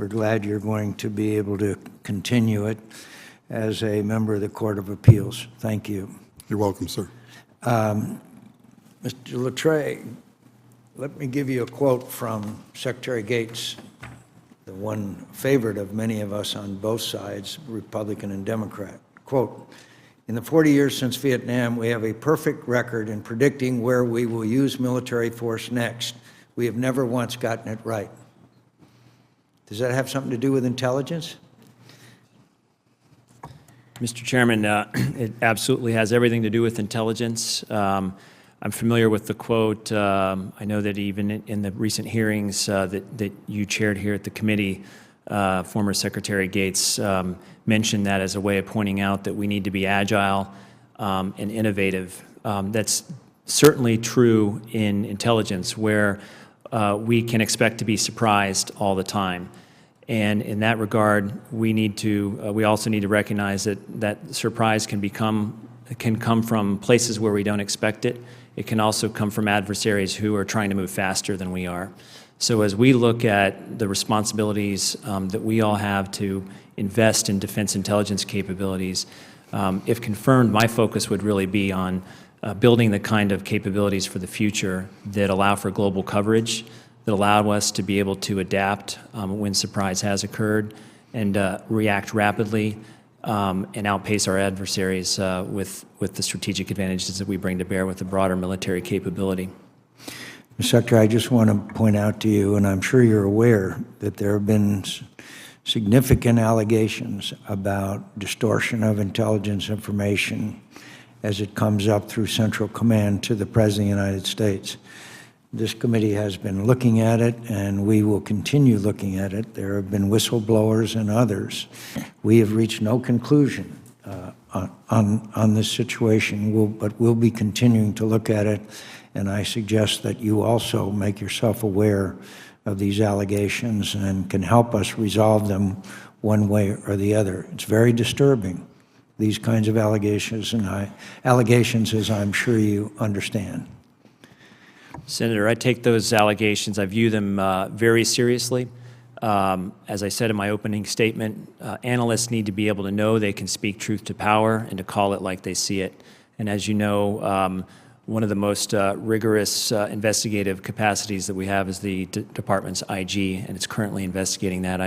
we're glad you're going to be able to continue it as a member of the Court of Appeals. Thank you. You're welcome, sir. Mr. Lettre, let me give you a quote from Secretary Gates, the one favorite of many of us on both sides, Republican and Democrat. Quote, "In the 40 years since Vietnam, we have a perfect record in predicting where we will use military force next. We have never once gotten it right." Does that have something to do with intelligence? Mr. Chairman, it absolutely has everything to do with intelligence. I'm familiar with the quote. I know that even in the recent hearings that you chaired here at the committee, former Secretary Gates mentioned that as a way of pointing out that we need to be agile and innovative. That's certainly true in intelligence, where we can expect to be surprised all the time. And in that regard, we also need to recognize that surprise can come from places where we don't expect it. It can also come from adversaries who are trying to move faster than we are. So as we look at the responsibilities that we all have to invest in defense intelligence capabilities, if confirmed, my focus would really be on building the kind of capabilities for the future that allow for global coverage, that allow us to be able to adapt when surprise has occurred and react rapidly and outpace our adversaries with the strategic advantages that we bring to bear with the broader military capability. Mr. Secretary, I just want to point out to you, and I'm sure you're aware, that there have been significant allegations about distortion of intelligence information as it comes up through Central Command to the President of the United States. This committee has been looking at it, and we will continue looking at it. There have been whistleblowers and others. We have reached no conclusion on this situation, but we'll be continuing to look at it, and I suggest that you also make yourself aware of these allegations and can help us resolve them one way or the other. It's very disturbing, these kinds of allegations, as I'm sure you understand. Senator, I take those allegations, I view them very seriously. As I said in my opening statement, analysts need to be able to know they can speak truth to power and to call it like they see it. And as you know, one of the most rigorous investigative capacities that we have is the department's IG, and it's currently investigating that.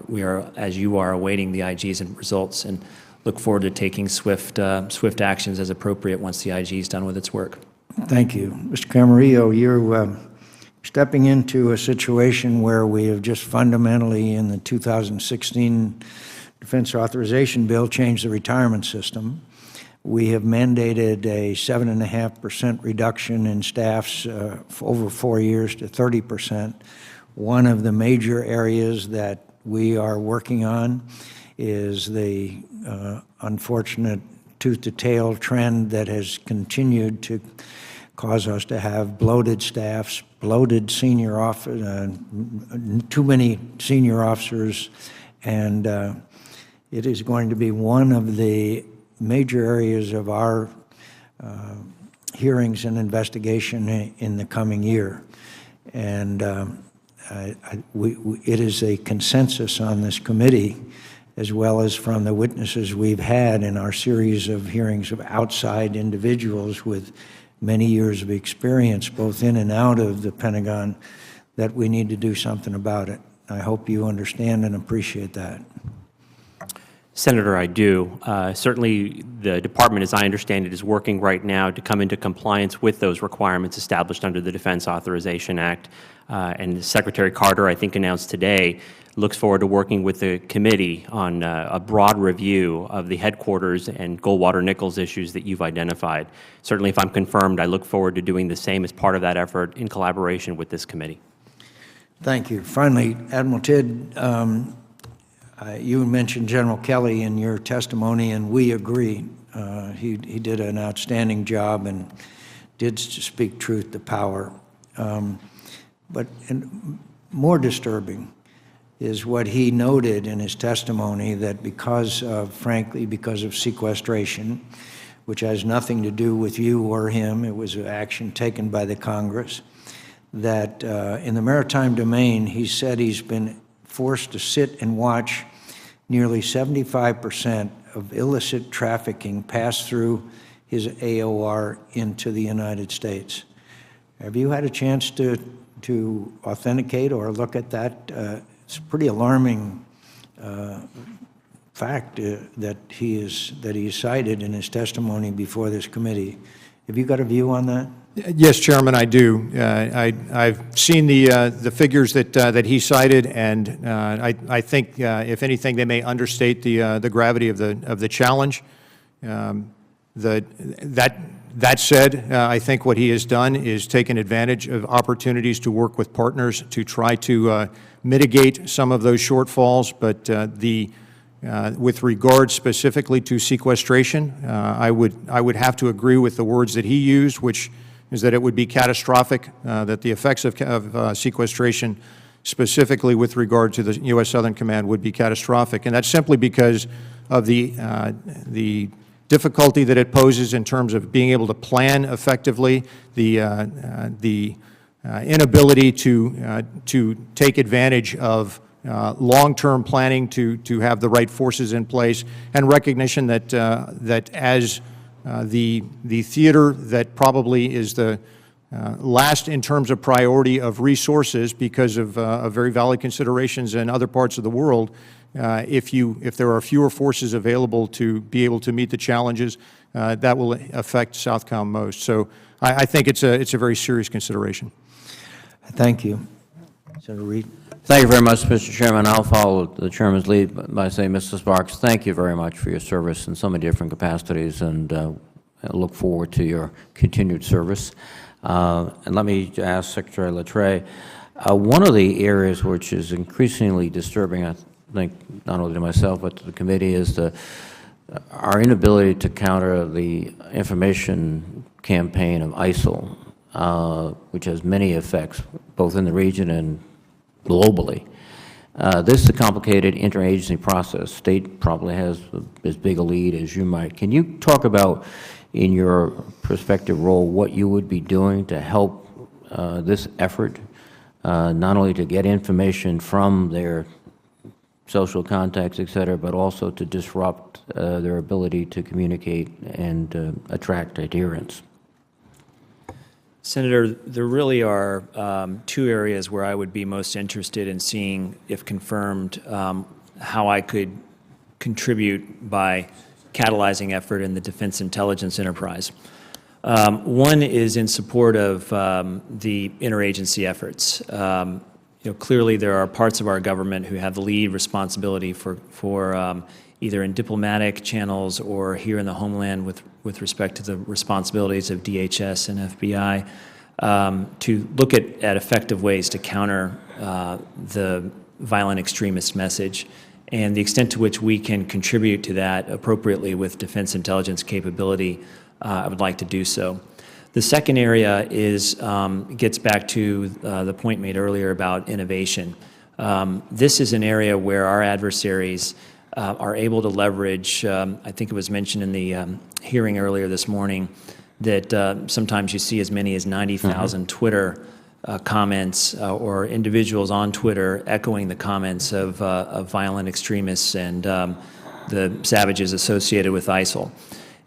We are, as you are, awaiting the IG's results and look forward to taking swift actions as appropriate once the IG is done with its work. Thank you. Mr. Camarillo, you're stepping into a situation where we have just fundamentally, in the 2016 Defense Authorization Bill, changed the retirement system. We have mandated a 7.5% reduction in staffs over 4 years to 30%. One of the major areas that we are working on is the unfortunate tooth-to-tail trend that has continued to cause us to have bloated staffs, bloated senior officers, too many senior officers, and it is going to be one of the major areas of our hearings and investigation in the coming year. And it is a consensus on this committee, as well as from the witnesses we've had in our series of hearings of outside individuals with many years of experience, both in and out of the Pentagon, that we need to do something about it. I hope you understand and appreciate that. Senator, I do. Certainly, the Department, as I understand it, is working right now to come into compliance with those requirements established under the Defense Authorization Act. And Secretary Carter, I think, announced today, looks forward to working with the committee on a broad review of the headquarters and Goldwater-Nichols issues that you've identified. Certainly, if I'm confirmed, I look forward to doing the same as part of that effort in collaboration with this committee. Thank you. Finally, Admiral Tidd, you mentioned General Kelly in your testimony, and we agree. He did an outstanding job and did speak truth to power. But more disturbing is what he noted in his testimony, that frankly, because of sequestration, which has nothing to do with you or him, it was an action taken by the Congress, that in the maritime domain, he said he's been forced to sit and watch nearly 75% of illicit trafficking pass through his AOR into the United States. Have you had a chance to authenticate or look at that? It's a pretty alarming fact that he cited in his testimony before this committee. Have you got a view on that? Yes, Chairman, I do. I've seen the figures that he cited, and I think, if anything, they may understate the gravity of the challenge. That said, I think what he has done is taken advantage of opportunities to work with partners to try to mitigate some of those shortfalls. But with regard specifically to sequestration, I would have to agree with the words that he used, which is that it would be catastrophic, that the effects of sequestration, specifically with regard to the U.S. Southern Command, would be catastrophic. And that's simply because of the difficulty that it poses in terms of being able to plan effectively, the inability to take advantage of long-term planning to have the right forces in place, and recognition that as the theater that probably is the last in terms of priority of resources because of very valid considerations in other parts of the world, if there are fewer forces available to be able to meet the challenges, that will affect Southcom most. So I think it's a very serious consideration. Thank you. Senator Reid. Thank you very much, Mr. Chairman. I'll follow the Chairman's lead by saying, Mr. Sparks, thank you very much for your service in so many different capacities, and I look forward to your continued service. And let me ask Secretary Lettre, one of the areas which is increasingly disturbing, I think, not only to myself but to the committee, is our inability to counter the information campaign of ISIL, which has many effects, both in the region and globally. This is a complicated interagency process. State probably has as big a lead as you might. Can you talk about, in your prospective role, what you would be doing to help this effort, not only to get information from their social contacts, et cetera, but also to disrupt their ability to communicate and attract adherents? Senator, there really are two areas where I would be most interested in seeing, if confirmed, how I could contribute by catalyzing effort in the defense intelligence enterprise. One is in support of the interagency efforts. Clearly there are parts of our government who have the lead responsibility for either in diplomatic channels or here in the homeland with respect to the responsibilities of DHS and FBI, to look at effective ways to counter the violent extremist message, and the extent to which we can contribute to that appropriately with defense intelligence capability, I would like to do so. The second area gets back to the point made earlier about innovation. This is an area where our adversaries are able to leverage, I think it was mentioned in the hearing earlier this morning, that sometimes you see as many as 90,000 Twitter comments or individuals on Twitter echoing the comments of violent extremists and the savages associated with ISIL.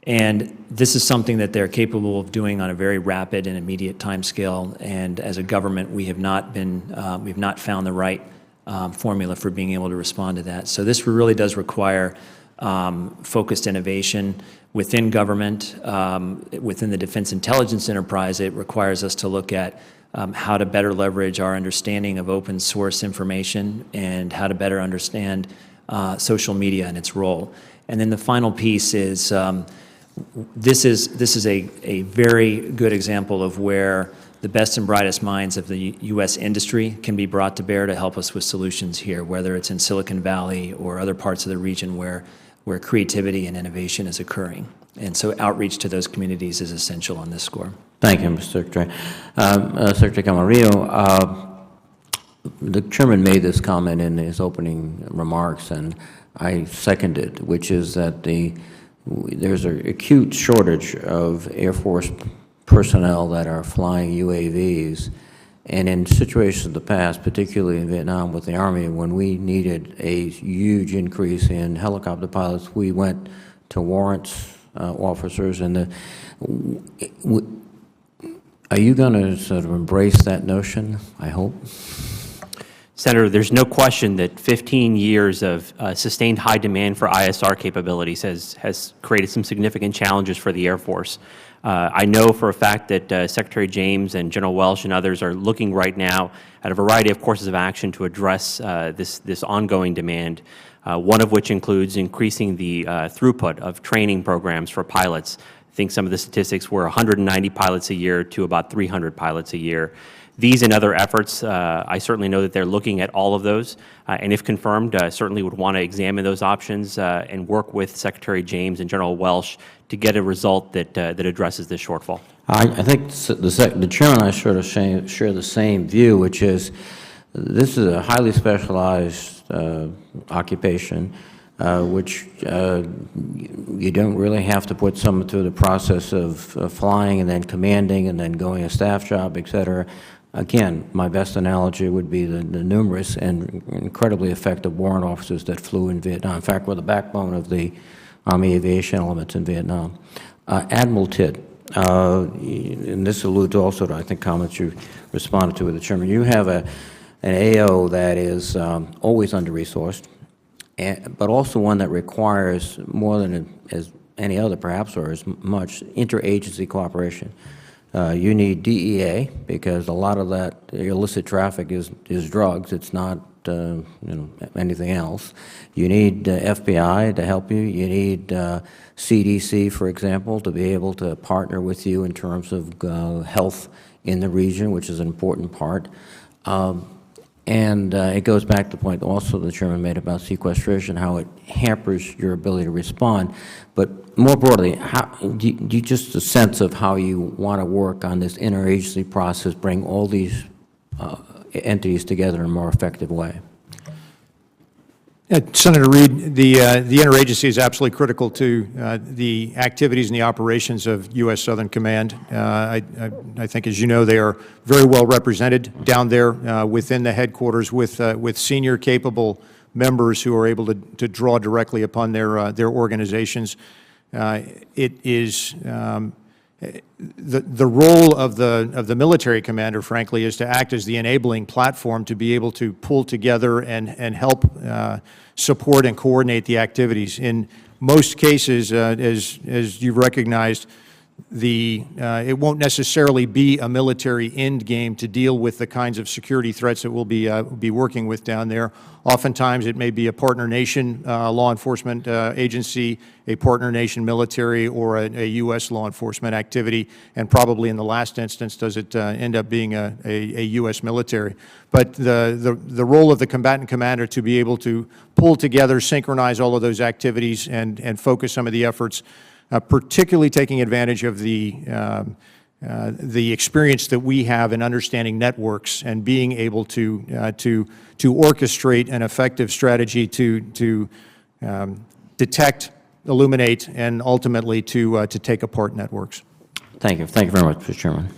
And this is something that they're capable of doing on a very rapid and immediate timescale. And as a government, we have not found the right formula for being able to respond to that. So this really does require focused innovation within government, within the defense intelligence enterprise. It requires us to look at how to better leverage our understanding of open source information and how to better understand social media and its role. And then the final piece is this is a very good example of where the best and brightest minds of the U.S. industry can be brought to bear to help us with solutions here, whether it's in Silicon Valley or other parts of the region where creativity and innovation is occurring. And so outreach to those communities is essential on this score. Thank you, Mr. Secretary. Secretary Camarillo, the Chairman made this comment in his opening remarks, and I second it, which is that there's an acute shortage of Air Force personnel that are flying UAVs, And in situations of the past, particularly in Vietnam with the Army, when we needed a huge increase in helicopter pilots, we went to warrants officers. And are you going to sort of embrace that notion, I hope? Senator, there's no question that 15 years of sustained high demand for ISR capabilities has created some significant challenges for the Air Force. I know for a fact that Secretary James and General Welsh and others are looking right now at a variety of courses of action to address this ongoing demand, one of which includes increasing the throughput of training programs for pilots. I think some of the statistics were 190 pilots a year to about 300 pilots a year. These and other efforts, I certainly know that they're looking at all of those, and if confirmed, certainly would want to examine those options and work with Secretary James and General Welsh to get a result that addresses this shortfall. I think the chairman and I sort of share the same view, which is this is a highly specialized occupation, which you don't really have to put someone through the process of flying and then commanding and then going a staff job, et cetera. Again, my best analogy would be the numerous and incredibly effective warrant officers that flew in Vietnam. In fact, were the backbone of the Army aviation elements in Vietnam. Admiral Tidd, and this alludes also to, I think, comments you responded to with the chairman. You have an AO that is always under-resourced, but also one that requires more than as any other, perhaps, or as much interagency cooperation. You need DEA, because a lot of that illicit traffic is drugs. It's not anything else. You need FBI to help you. You need CDC, for example, to be able to partner with you in terms of health in the region, which is an important part. And it goes back to the point also the chairman made about sequestration, how it hampers your ability to respond. But more broadly, do you just a sense of how you want to work on this interagency process, bring all these entities together in a more effective way? Senator Reid, the interagency is absolutely critical to the activities and the operations of U.S. Southern Command. I think, as you know, they are very well represented down there within the headquarters with senior, capable members who are able to draw directly upon their organizations. It is the role of the military commander, frankly, is to act as the enabling platform to be able to pull together and help support and coordinate the activities. In most cases, as you've recognized, it won't necessarily be a military end game to deal with the kinds of security threats that we'll be working with down there. Oftentimes, it may be a partner nation law enforcement agency, a partner nation military, or a U.S. law enforcement activity, and probably in the last instance does it end up being a U.S. military. But the role of the combatant commander to be able to pull together, synchronize all of those activities, and focus some of the efforts, particularly taking advantage of the experience that we have in understanding networks and being able to orchestrate an effective strategy to detect, illuminate, and ultimately to take apart networks. Thank you. Thank you very much, Mr. Chairman.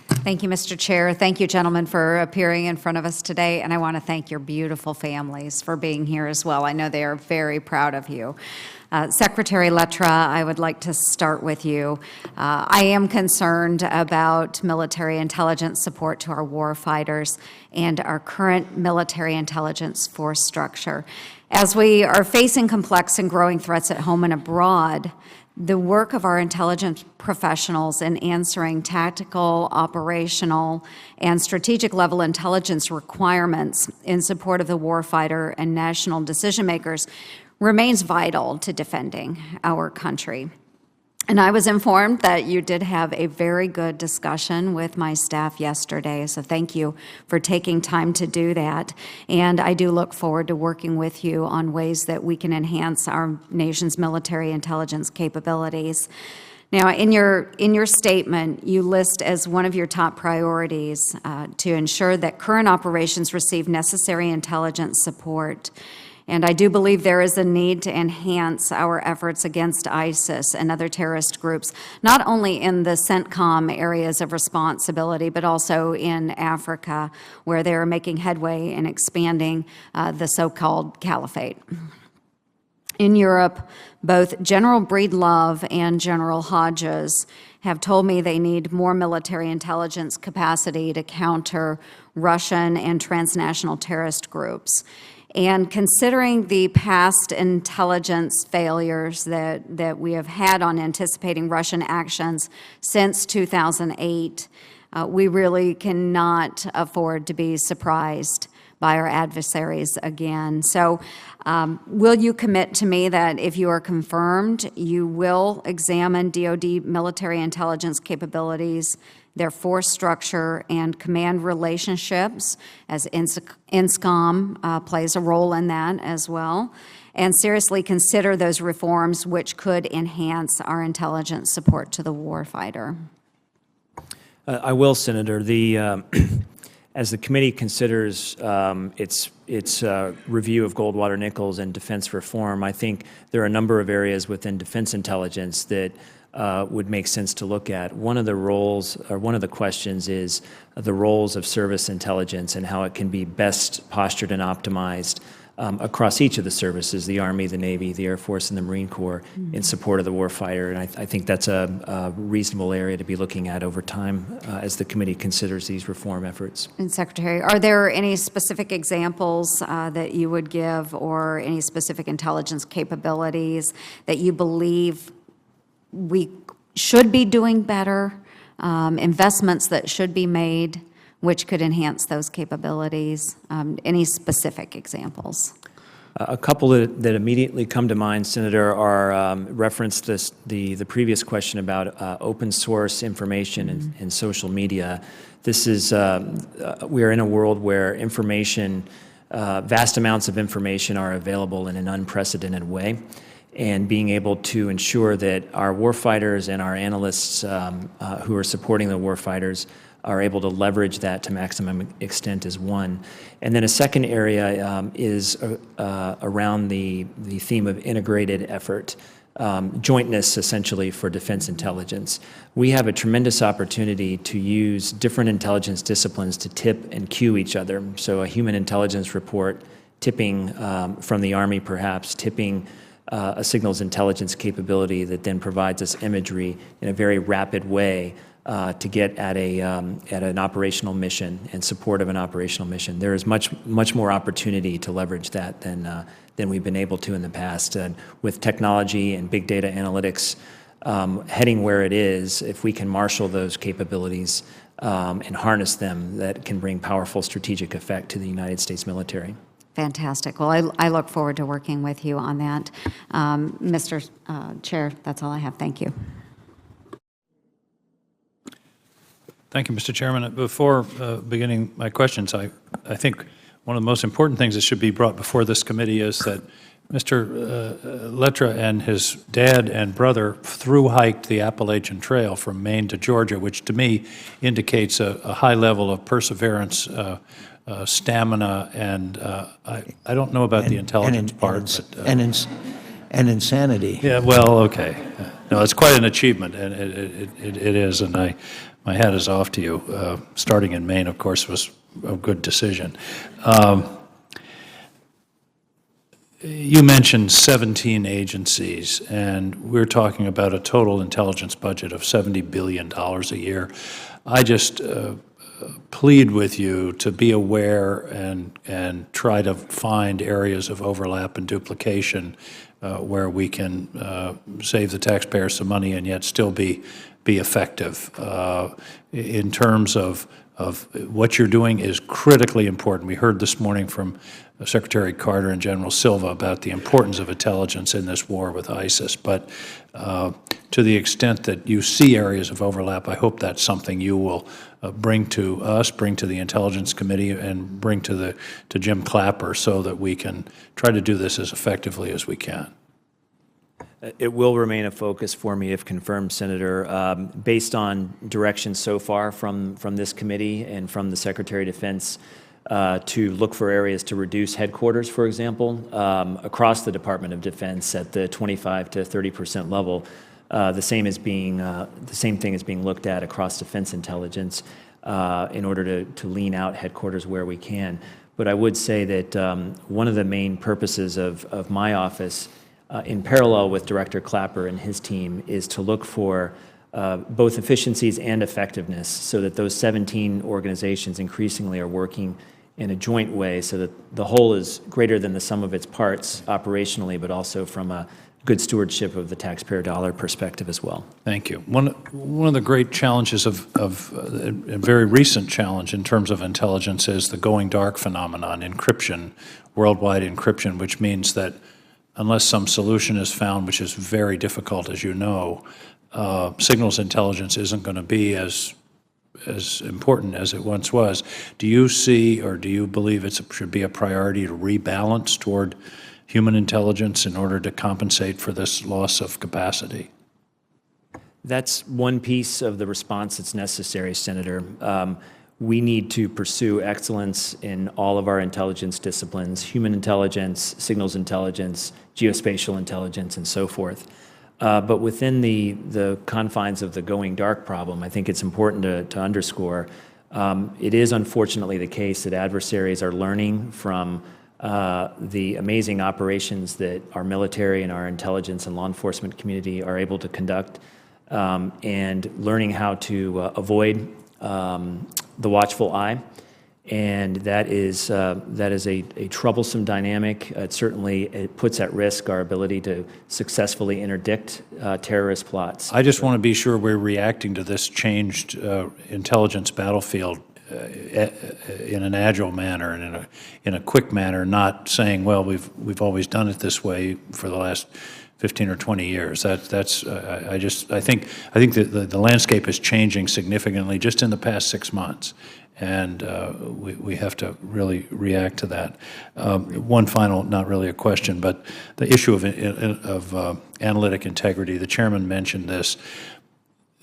Thank you, Mr. Chair. Thank you, gentlemen, for appearing in front of us today, and I want to thank your beautiful families for being here as well. I know they are very proud of you. Secretary Lettre, I would like to start with you. I am concerned about military intelligence support to our war fighters and our current military intelligence force structure. As we are facing complex and growing threats at home and abroad, the work of our intelligence professionals in answering tactical, operational, and strategic level intelligence requirements in support of the warfighter and national decision makers remains vital to defending our country. And I was informed that you did have a very good discussion with my staff yesterday, so thank you for taking time to do that. And I do look forward to working with you on ways that we can enhance our nation's military intelligence capabilities. Now, in your statement, you list as one of your top priorities to ensure that current operations receive necessary intelligence support. And I do believe there is a need to enhance our efforts against ISIS and other terrorist groups, not only in the CENTCOM areas of responsibility, but also in Africa, where they are making headway in expanding the so-called caliphate. In Europe, both General Breedlove and General Hodges have told me they need more military intelligence capacity to counter Russian and transnational terrorist groups. And considering the past intelligence failures that we have had on anticipating Russian actions since 2008, we really cannot afford to be surprised by our adversaries again. So will you commit to me that if you are confirmed, you will examine DoD military intelligence capabilities, their force structure, and command relationships, as INSCOM plays a role in that as well, and seriously consider those reforms which could enhance our intelligence support to the warfighter? I will, Senator. As the committee considers its review of Goldwater Nichols and defense reform, I think there are a number of areas within defense intelligence that would make sense to look at. One of the roles, or one of the questions, is the roles of service intelligence and how it can be best postured and optimized across each of the services, the Army, the Navy, the Air Force, and the Marine Corps, in support of the warfighter. And I think that's a reasonable area to be looking at over time as the committee considers these reform efforts. And Secretary, are there any specific examples that you would give, or any specific intelligence capabilities that you believe we should be doing better, investments that should be made, which could enhance those capabilities? Any specific examples? A couple that immediately come to mind, Senator, are referenced the previous question about open source information and social media. This is, we are in a world where information, vast amounts of information are available in an unprecedented way. And being able to ensure that our warfighters and our analysts who are supporting the warfighters are able to leverage that to maximum extent is one. And then a second area is around the theme of integrated effort, jointness essentially for defense intelligence. We have a tremendous opportunity to use different intelligence disciplines to tip and cue each other. So a human intelligence report tipping from the Army perhaps, tipping a signals intelligence capability that then provides us imagery in a very rapid way to get at an operational mission and support of an operational mission. There is much more opportunity to leverage that than we've been able to in the past. And with technology and big data analytics heading where it is, if we can marshal those capabilities and harness them, that can bring powerful strategic effect to the United States military. Fantastic. Well, I look forward to working with you on that. Mr. Chair, that's all I have. Thank you. Thank you, Mr. Chairman. Before beginning my questions, I think one of the most important things that should be brought before this committee is that Mr. Lettre and his dad and brother through-hiked the Appalachian Trail from Maine to Georgia, which to me indicates a high level of perseverance, stamina, and I don't know about the intelligence part. And insanity. Yeah, well, okay. No, it's quite an achievement, and it is, and my hat is off to you. Starting in Maine, of course, was a good decision. You mentioned 17 agencies, and we're talking about a total intelligence budget of $70 billion a year. I just plead with you to be aware and try to find areas of overlap and duplication where we can save the taxpayers some money and yet still be effective. In terms of what you're doing is critically important. We heard this morning from Secretary Carter and General Silva about the importance of intelligence in this war with ISIS, but to the extent that you see areas of overlap, I hope that's something you will bring to us, bring to the Intelligence Committee, and bring to Jim Clapper so that we can try to do this as effectively as we can. It will remain a focus for me if confirmed, Senator. Based on direction so far from this committee and from the Secretary of Defense, to look for areas to reduce headquarters, for example, across the Department of Defense at the 25 to 30% level. The same thing is being looked at across defense intelligence in order to lean out headquarters where we can. But I would say that one of the main purposes of my office, in parallel with Director Clapper and his team, is to look for both efficiencies and effectiveness so that those 17 organizations increasingly are working in a joint way so that the whole is greater than the sum of its parts operationally, but also from a good stewardship of the taxpayer dollar perspective as well. Thank you. One of the great challenges of a very recent challenge in terms of intelligence is the going dark phenomenon, encryption, worldwide encryption, which means that unless some solution is found, which is very difficult, as you know, signals intelligence isn't going to be as important as it once was. Do you see or do you believe it should be a priority to rebalance toward human intelligence in order to compensate for this loss of capacity? That's one piece of the response that's necessary, Senator. We need to pursue excellence in all of our intelligence disciplines, human intelligence, signals intelligence, geospatial intelligence, and so forth. But within the confines of the going dark problem, I think it's important to underscore, it is unfortunately the case that adversaries are learning from the amazing operations that our military and our intelligence and law enforcement community are able to conduct, and learning how to avoid the watchful eye. And that is a troublesome dynamic. It puts at risk our ability to successfully interdict terrorist plots. I just want to be sure we're reacting to this changed intelligence battlefield in an agile manner and in a quick manner, not saying, well, we've always done it this way for the last 15 or 20 years. I think that the landscape is changing significantly just in the past 6 months. And we have to really react to that. One final, not really a question, but the issue of analytic integrity, the chairman mentioned this.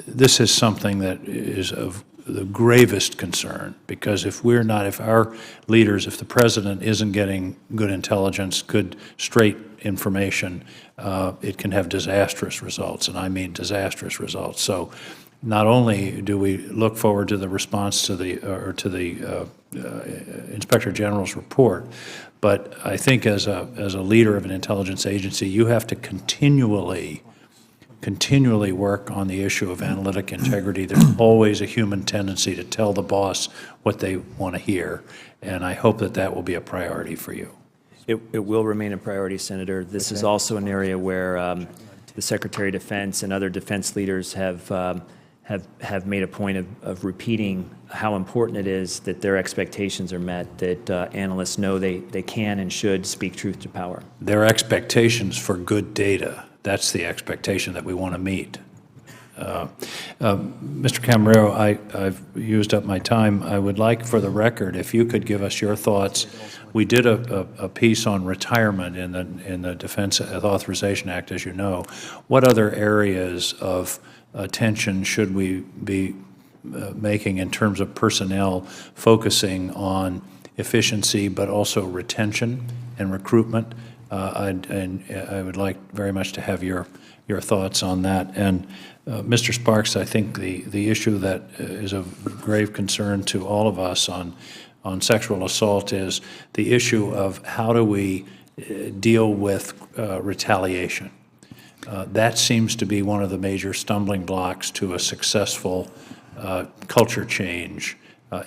This is something that is of the gravest concern, because if our leaders, if the president isn't getting good intelligence, good, straight information, it can have disastrous results, and I mean disastrous results. So not only do we look forward to the response to the Inspector General's report, but I think as a leader of an intelligence agency, you have to continually work on the issue of analytic integrity. There's always a human tendency to tell the boss what they want to hear, and I hope that will be a priority for you. It will remain a priority, Senator. This is also an area where the Secretary of Defense and other defense leaders have made a point of repeating how important it is that their expectations are met, that analysts know they can and should speak truth to power. Their expectations for good data, that's the expectation that we want to meet. Mr. Camarillo, I've used up my time. I would like, for the record, if you could give us your thoughts. We did a piece on retirement in the Defense Authorization Act, as you know. What other areas of attention should we be making in terms of personnel focusing on efficiency, but also retention and recruitment? I would like very much to have your thoughts on that. And Mr. Sparks, I think the issue that is of grave concern to all of us on sexual assault is the issue of how do we deal with retaliation. That seems to be one of the major stumbling blocks to a successful culture change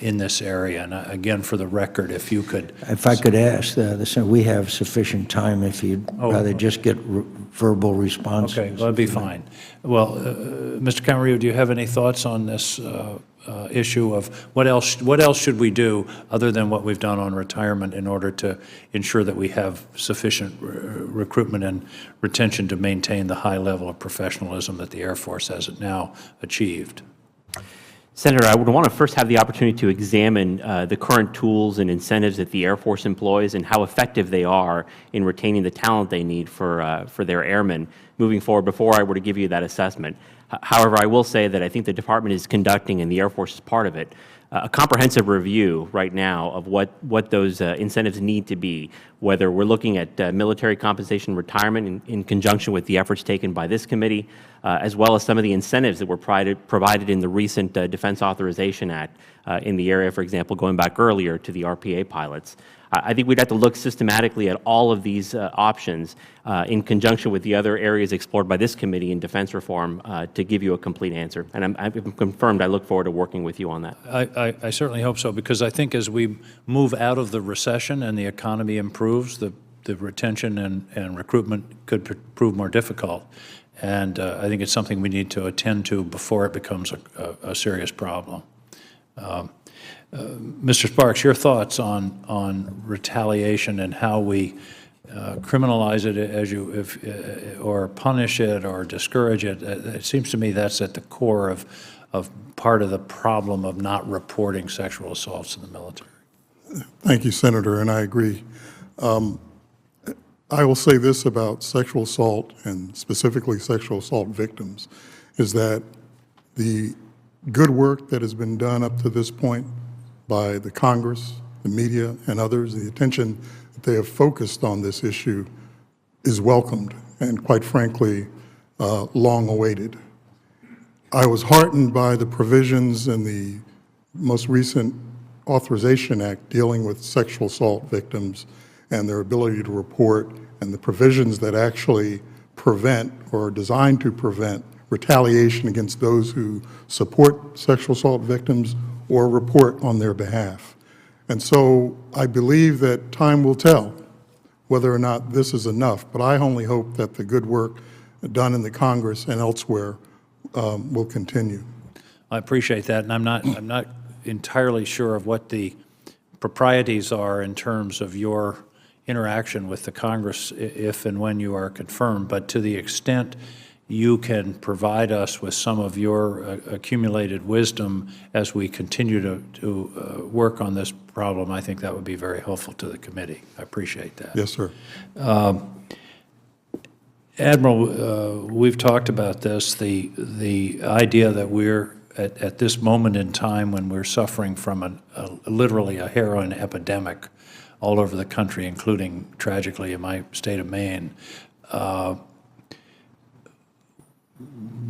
in this area. And again, for the record, if you could... If I could ask, we have sufficient time if you'd rather just get verbal responses. Okay, that'd be fine. Well, Mr. Camarillo, do you have any thoughts on this issue of what else should we do other than what we've done on retirement in order to ensure that we have sufficient recruitment and retention to maintain the high level of professionalism that the Air Force has now achieved? Senator, I would want to first have the opportunity to examine the current tools and incentives that the Air Force employs and how effective they are in retaining the talent they need for their airmen moving forward before I were to give you that assessment. However, I will say that I think the Department is conducting, and the Air Force is part of it, a comprehensive review right now of what those incentives need to be, whether we're looking at military compensation retirement in conjunction with the efforts taken by this committee, as well as some of the incentives that were provided in the recent Defense Authorization Act in the area, for example, going back earlier to the RPA pilots. I think we'd have to look systematically at all of these options in conjunction with the other areas explored by this committee in defense reform to give you a complete answer. And I'm confirmed, I look forward to working with you on that. I certainly hope so, because I think as we move out of the recession and the economy improves, the retention and recruitment could prove more difficult. And I think it's something we need to attend to before it becomes a serious problem. Mr. Sparks, your thoughts on retaliation and how we criminalize it or punish it or discourage it. It seems to me that's at the core of part of the problem of not reporting sexual assaults in the military. Thank you, Senator, and I agree. I will say this about sexual assault, and specifically sexual assault victims, is that the good work that has been done up to this point by the Congress, the media, and others, the attention that they have focused on this issue is welcomed and, quite frankly, long awaited. I was heartened by the provisions in the most recent Authorization Act dealing with sexual assault victims and their ability to report, and the provisions that actually prevent or are designed to prevent retaliation against those who support sexual assault victims or report on their behalf. And so I believe that time will tell whether or not this is enough, but I only hope that the good work done in the Congress and elsewhere will continue. I appreciate that, and I'm not entirely sure of what the proprieties are in terms of your interaction with the Congress if and when you are confirmed, but to the extent you can provide us with some of your accumulated wisdom as we continue to work on this problem, I think that would be very helpful to the committee. I appreciate that. Yes, sir. Admiral, we've talked about this, the idea that we're at this moment in time when we're suffering from literally a heroin epidemic all over the country, including, tragically, in my state of Maine.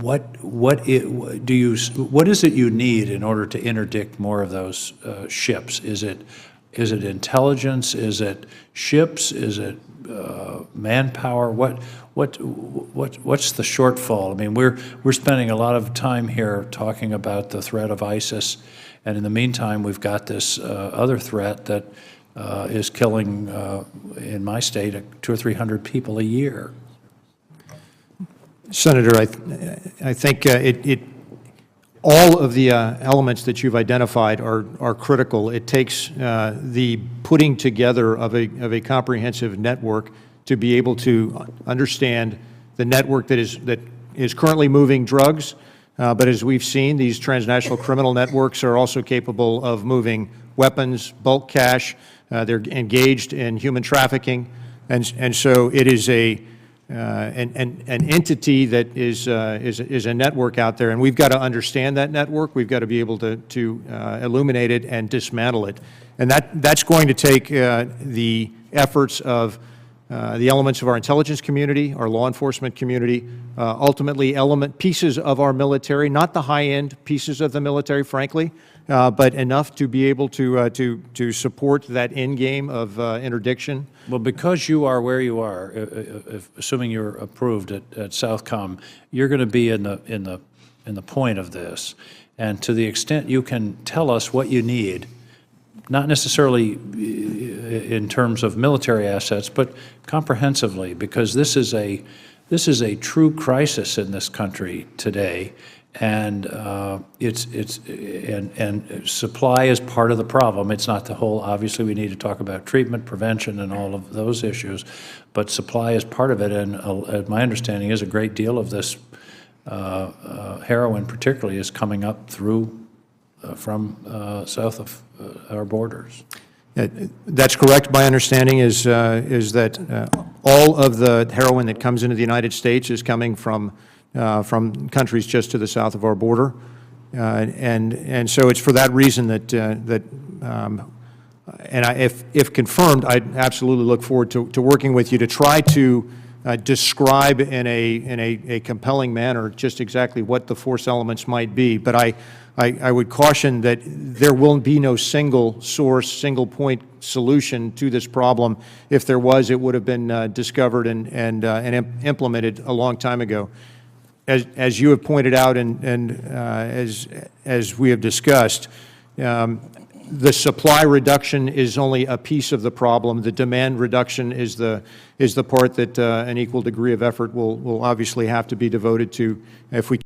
What is it you need in order to interdict more of those ships? Is it intelligence? Is it ships? Is it manpower? What's the shortfall? I mean, we're spending a lot of time here talking about the threat of ISIS, and in the meantime, we've got this other threat that is killing, in my state, 200 or 300 people a year. Senator, I think all of the elements that you've identified are critical. It takes the putting together of a comprehensive network to be able to understand the network that is currently moving drugs, but as we've seen, these transnational criminal networks are also capable of moving weapons, bulk cash. They're engaged in human trafficking, and so it is an entity that is a network out there, and we've got to understand that network. We've got to be able to illuminate it and dismantle it, and that's going to take the efforts of the elements of our intelligence community, our law enforcement community, ultimately pieces of our military, not the high-end pieces of the military, frankly, but enough to be able to support that end game of interdiction. Well, because you are where you are, assuming you're approved at Southcom, you're going to be in the point of this, and to the extent you can tell us what you need, not necessarily in terms of military assets, but comprehensively, because this is a true crisis in this country today, and supply is part of the problem. It's not the whole. Obviously, we need to talk about treatment, prevention, and all of those issues, but supply is part of it. And my understanding is a great deal of this heroin, particularly, is coming up through from south of our borders. That's correct. My understanding is that all of the heroin that comes into the United States is coming from countries just to the south of our border. And so it's for that reason that, if confirmed, I'd absolutely look forward to working with you to try to describe in a compelling manner just exactly what the force elements might be. But I would caution that there will be no single source, single point solution to this problem. If there was, it would have been discovered and implemented a long time ago. As you have pointed out and as we have discussed, the supply reduction is only a piece of the problem. The demand reduction is the part that an equal degree of effort will obviously have to be devoted to if we